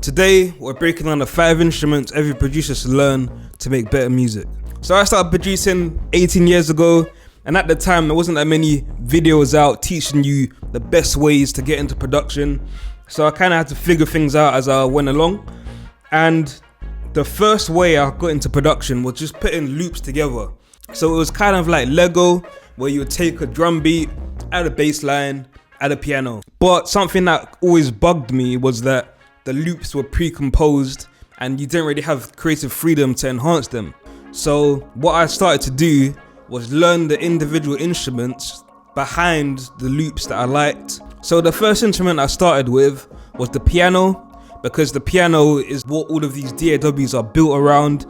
Today, we're breaking down the 5 instruments every producer should learn to make better music. So I started producing 18 years ago, and at the time there wasn't that many videos out teaching you the best ways to get into production. So I kind of had to figure things out as I went along. And the first way I got into production was just putting loops together. So it was kind of like Lego, where you would take a drum beat, add a bass line, add a piano. But something that always bugged me was that the loops were pre-composed and you didn't really have creative freedom to enhance them. So what I started to do was learn the individual instruments behind the loops that I liked. So the first instrument I started with was the piano, because the piano is what all of these DAWs are built around.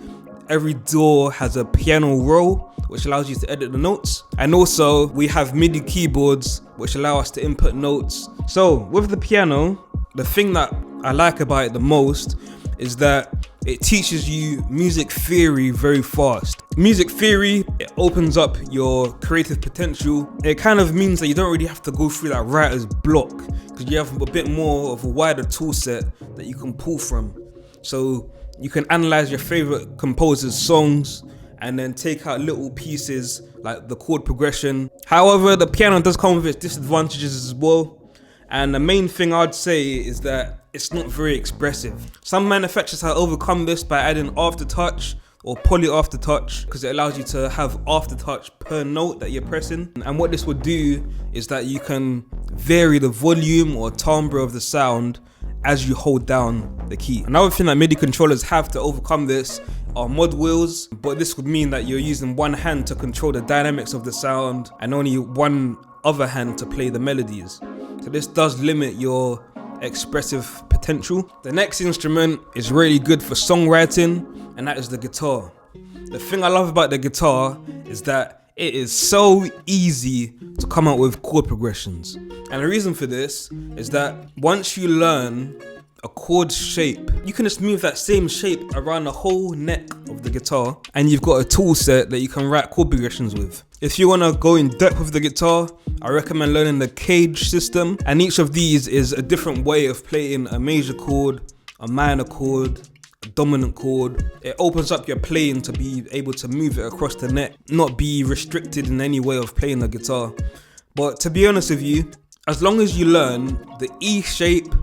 Every DAW has a piano roll, which allows you to edit the notes. And also we have MIDI keyboards, which allow us to input notes. So with the piano, the thing that I like about it the most is that it teaches you music theory very fast. Music theory, it opens up your creative potential. It kind of means that you don't really have to go through that writer's block, because you have a bit more of a wider tool set that you can pull from. So you can analyze your favorite composers' songs and then take out little pieces like the chord progression. However, the piano does come with its disadvantages as well. And the main thing I'd say is that it's not very expressive. Some manufacturers have overcome this by adding aftertouch or poly aftertouch, because it allows you to have aftertouch per note that you're pressing. And what this would do is that you can vary the volume or timbre of the sound as you hold down the key. Another thing that MIDI controllers have to overcome this are mod wheels, but this would mean that you're using one hand to control the dynamics of the sound and only one other hand to play the melodies. So this does limit your expressive potential. The next instrument is really good for songwriting, and that is the guitar. The thing I love about the guitar is that it is so easy to come up with chord progressions. And the reason for this is that once you learn a chord shape, you can just move that same shape around the whole neck of the guitar, and you've got a tool set that you can write chord progressions with. If you want to go in depth with the guitar, I recommend learning the cage system, and each of these is a different way of playing a major chord, a minor chord, a dominant chord. It opens up your playing to be able to move it across the neck, not be restricted in any way of playing the guitar. But to be honest with you, as long as you learn the E shape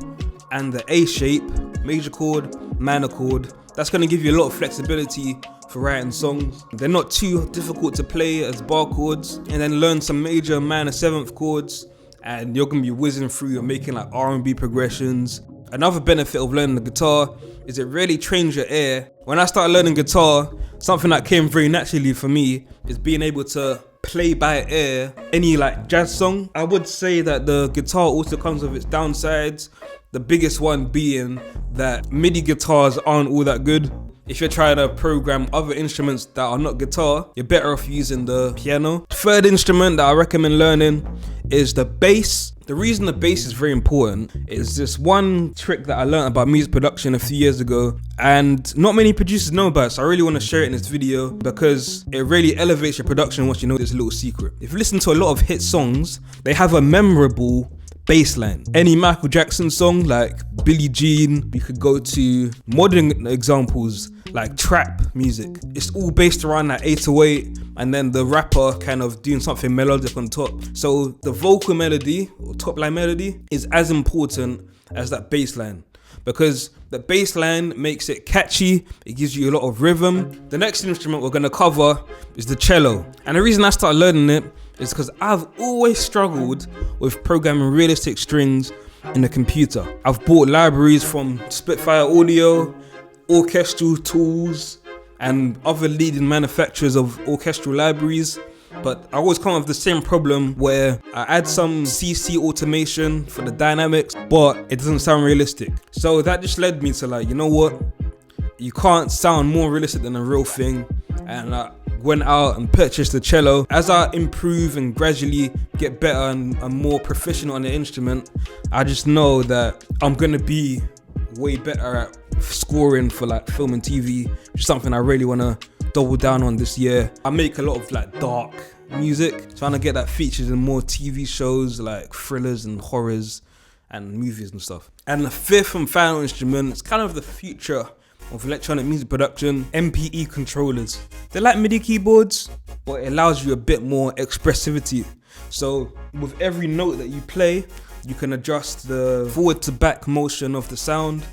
and the A shape, major chord, minor chord, that's going to give you a lot of flexibility for writing songs. They're not too difficult to play as bar chords, and then learn some major, minor 7th chords and you're going to be whizzing through and making like R&B progressions. Another benefit of learning the guitar is it really trains your ear. When I started learning guitar, something that came very naturally for me is being able to play by ear any like jazz song. I would say that the guitar also comes with its downsides. The biggest one being that MIDI guitars aren't all that good. If you're trying to program other instruments that are not guitar, you're better off using the piano. Third instrument that I recommend learning is the bass. The reason the bass is very important is this one trick that I learned about music production a few years ago, and not many producers know about it, so I really want to share it in this video because it really elevates your production once you know this little secret. If you listen to a lot of hit songs, they have a memorable bass line. Any Michael Jackson song like Billie Jean, you could go to modern examples like trap music. It's all based around that 808 and then the rapper kind of doing something melodic on top. So the vocal melody or top line melody is as important as that bass line, because the bass line makes it catchy, it gives you a lot of rhythm. The next instrument we're gonna cover is the cello. And the reason I started learning it is because I've always struggled with programming realistic strings in the computer. I've bought libraries from Spitfire Audio, Orchestral Tools, and other leading manufacturers of orchestral libraries, but I always come up with the same problem where I add some CC automation for the dynamics, but it doesn't sound realistic. So that just led me to like, you know what? You can't sound more realistic than a real thing, and I went out and purchased the cello. As I improve and gradually get better and more proficient on the instrument, I just know that I'm gonna be way better at scoring for like film and TV, which is something I really wanna double down on this year. I make a lot of like dark music, trying to get that featured in more TV shows like thrillers and horrors and movies and stuff. And the fifth and final instrument, it's kind of the future of electronic music production, MPE controllers. They're like MIDI keyboards, but it allows you a bit more expressivity. So with every note that you play, you can adjust the forward to back motion of the sound,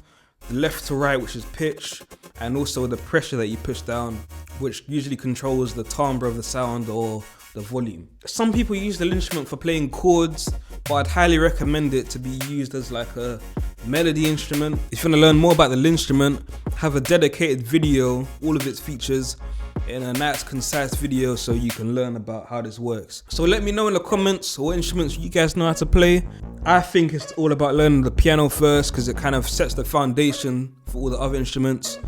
the left to right, which is pitch, and also the pressure that you push down, which usually controls the timbre of the sound or the volume. Some people use the instrument for playing chords, but I'd highly recommend it to be used as like a melody instrument. If you want to learn more about the instrument, have a dedicated video, all of its features, in a nice concise video so you can learn about how this works. So let me know in the comments what instruments you guys know how to play. I think it's all about learning the piano first because it kind of sets the foundation for all the other instruments.